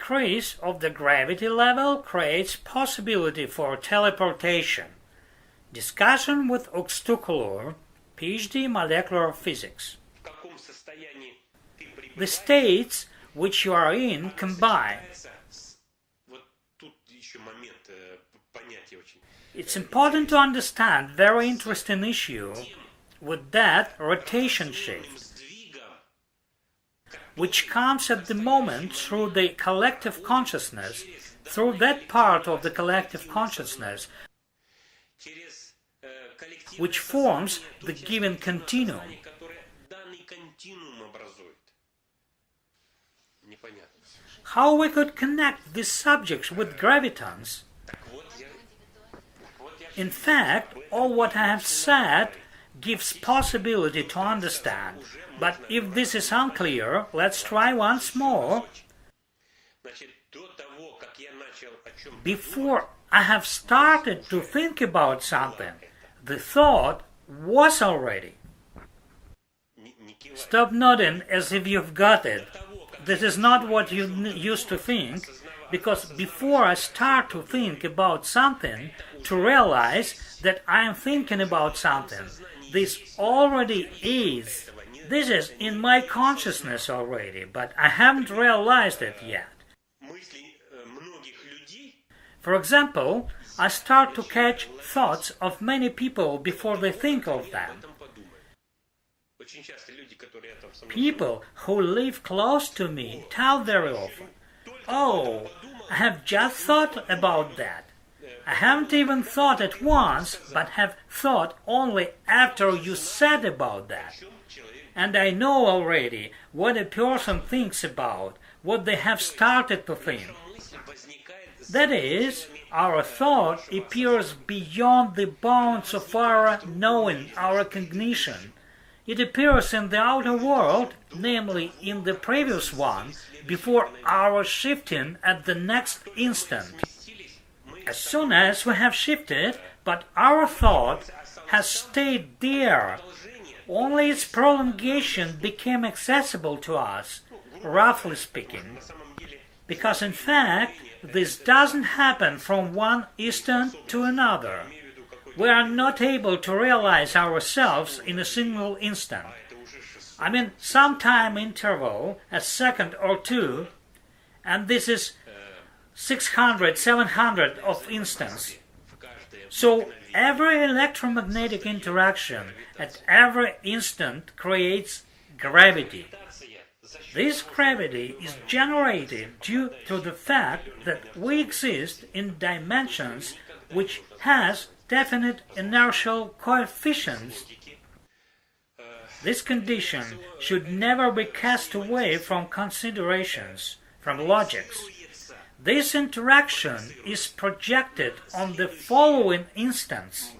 increase of the gravity level creates possibility for teleportation. Discussion with Oxtukulor, PhD Molecular Physics. The states which you are in combine. It's important to understand very interesting issue with that rotation shift, which comes at the moment through the collective consciousness, through that part of the collective consciousness which forms the given continuum. How we could connect these subjects with gravitons? In fact, all what I have said gives possibility to understand, but if this is unclear, let's try once more. Before I have started to think about something, the thought was already. Stop nodding as if you've got it. This is not what you used to think, because before I start to think about something, to realize that I am thinking about something, this already is. This is in my consciousness already, but I haven't realized it yet. For example, I start to catch thoughts of many people before they think of them. People who live close to me tell very often, "Oh, I have just thought about that. I haven't even thought it once, but have thought only after you said about that. And I know already what a person thinks about, what they have started to think." That is, our thought appears beyond the bounds of our knowing, our cognition. It appears in the outer world, namely in the previous one, before our shifting at the next instant. As soon as we have shifted, but our thought has stayed there, only its prolongation became accessible to us, roughly speaking. Because in fact, this doesn't happen from one instant to another. We are not able to realize ourselves in a single instant. I mean, some time interval, a second or two, and this is 600, 700 of instants. So every electromagnetic interaction at every instant creates gravity. This gravity is generated due to the fact that we exist in dimensions which has definite inertial coefficients. This condition should never be cast away from considerations, from logics. This interaction is projected on the following instants.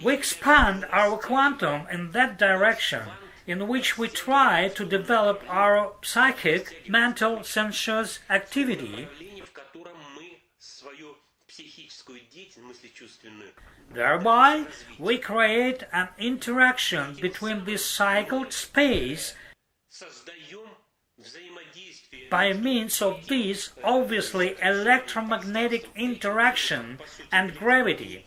We expand our quantum in that direction, in which we try to develop our psychic, mental, sensuous activity. Thereby, we create an interaction between this cycled space. By means of this, obviously, electromagnetic interaction and gravity,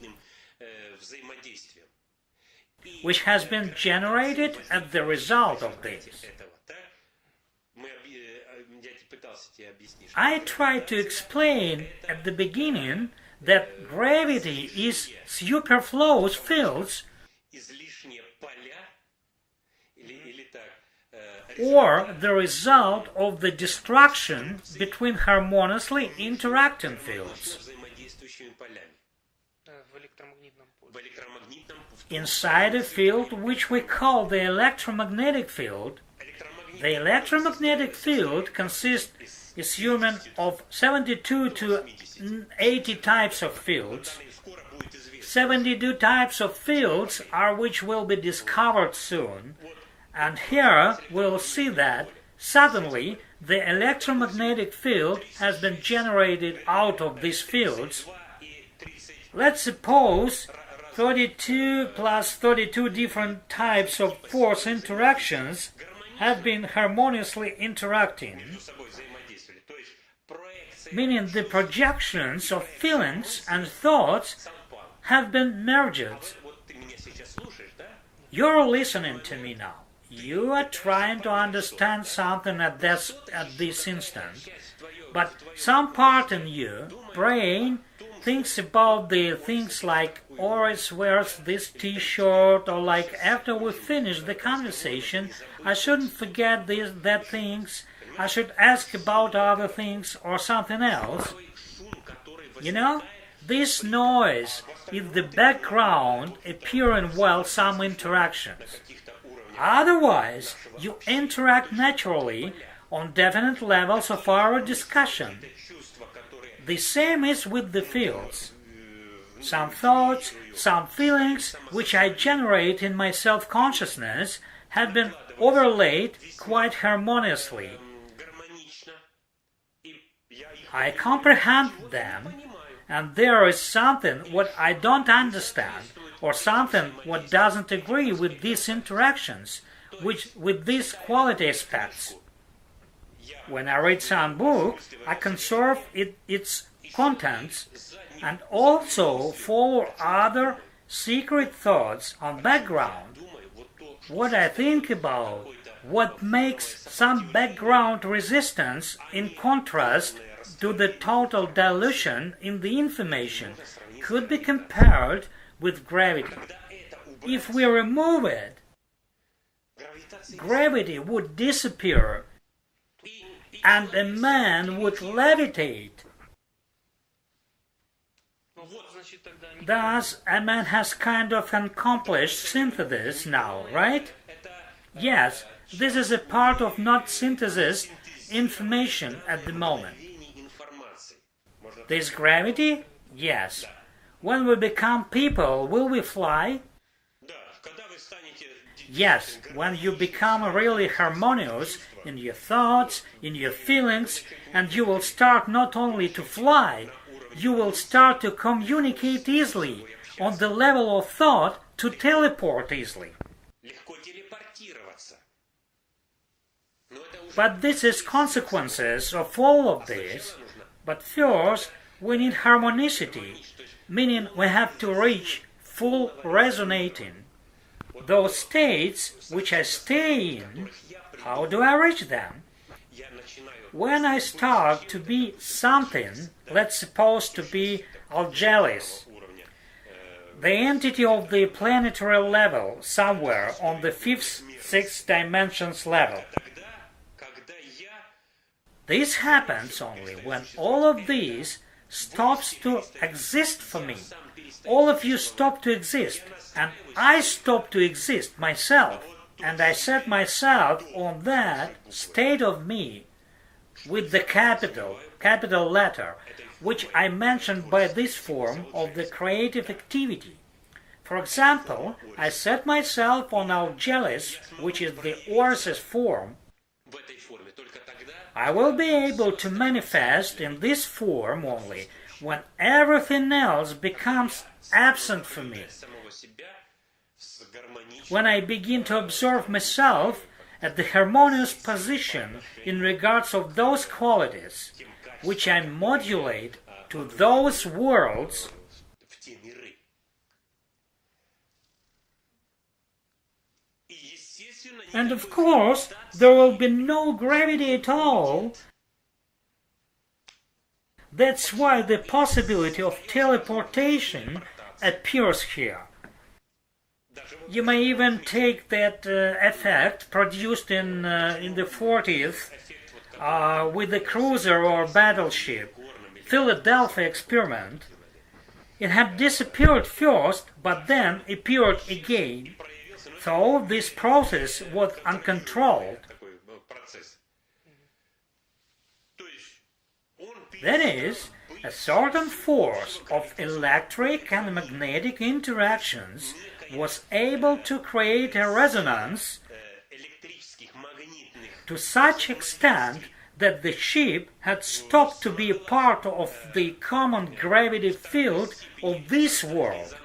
which has been generated as the result of this. I tried to explain at the beginning that gravity is superfluous fields or the result of the destruction between harmoniously interacting fields. Inside a field which we call the electromagnetic field, the electromagnetic field consists, assuming, of 72 to 80 types of fields. 72 types of fields are which will be discovered soon, and here we'll see that suddenly the electromagnetic field has been generated out of these fields. Let's suppose 32 plus 32 different types of force interactions have been harmoniously interacting, meaning the projections of feelings and thoughts have been merged. You're listening to me now. You are trying to understand something at this instant, but some part in you, brain, thinks about the things like, Oris wears this t-shirt, or like, after we finish the conversation, I shouldn't forget that things, I should ask about other things or something else. You know, this noise is the background appearing while some interactions. Otherwise, you interact naturally on definite levels of our discussion. The same is with the fields. Some thoughts, some feelings which I generate in my self-consciousness have been overlaid quite harmoniously. I comprehend them, and there is something what I don't understand, or something what doesn't agree with these interactions, with these quality aspects. When I read some book, I conserve its contents and also follow other secret thoughts on background. What I think about, what makes some background resistance in contrast to the total dilution in the information could be compared with gravity. If we remove it, gravity would disappear and a man would levitate. Thus, a man has kind of accomplished synthesis now, right? Yes, this is a part of not synthesis information at the moment. This gravity? Yes. When we become people, will we fly? Yes, when you become really harmonious in your thoughts, in your feelings, and you will start not only to fly, you will start to communicate easily on the level of thought, to teleport easily. But this is consequences of all of this. But first, we need harmonicity, meaning we have to reach full resonating. Those states which I stay in, how do I reach them? When I start to be something, let's suppose to be Algelis, the entity of the planetary level, somewhere on the 5th, 6th dimensions level. This happens only when all of these stops to exist for me. All of you stop to exist, and I stop to exist myself, and I set myself on that state of me with the capital letter, which I mentioned by this form of the creative activity. For example, I set myself on Algelis, which is the Orsis form. I will be able to manifest in this form only when everything else becomes absent for me. When I begin to observe myself at the harmonious position in regards of those qualities, which I modulate to those worlds, and of course, there will be no gravity at all. That's why the possibility of teleportation appears here. You may even take that effect produced in the 40s with the cruiser or battleship, Philadelphia experiment. It had disappeared first, but then appeared again. So this process was uncontrolled. That is, a certain force of electric and magnetic interactions was able to create a resonance to such extent that the ship had stopped to be a part of the common gravity field of this world.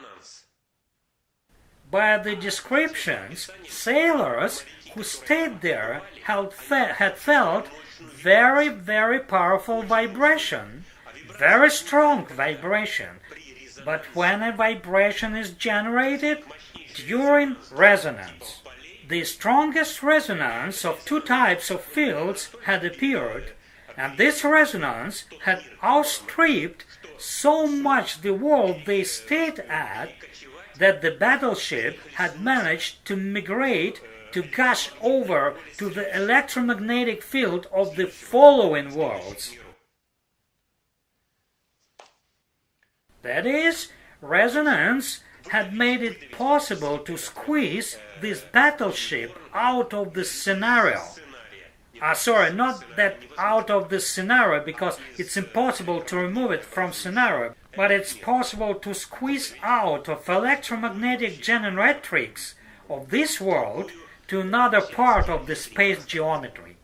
By the descriptions, sailors who stayed there had felt very, very powerful vibration, very strong vibration. But when a vibration is generated during resonance, the strongest resonance of two types of fields had appeared, and this resonance had outstripped so much the world they stayed at that the battleship had managed to migrate to gush over to the electromagnetic field of the following worlds. That is, resonance had made it possible to squeeze this battleship out of the scenario. Sorry, not that out of the scenario, because it's impossible to remove it from scenario, but it's possible to squeeze out of electromagnetic generatrix of this world to another part of the space geometry.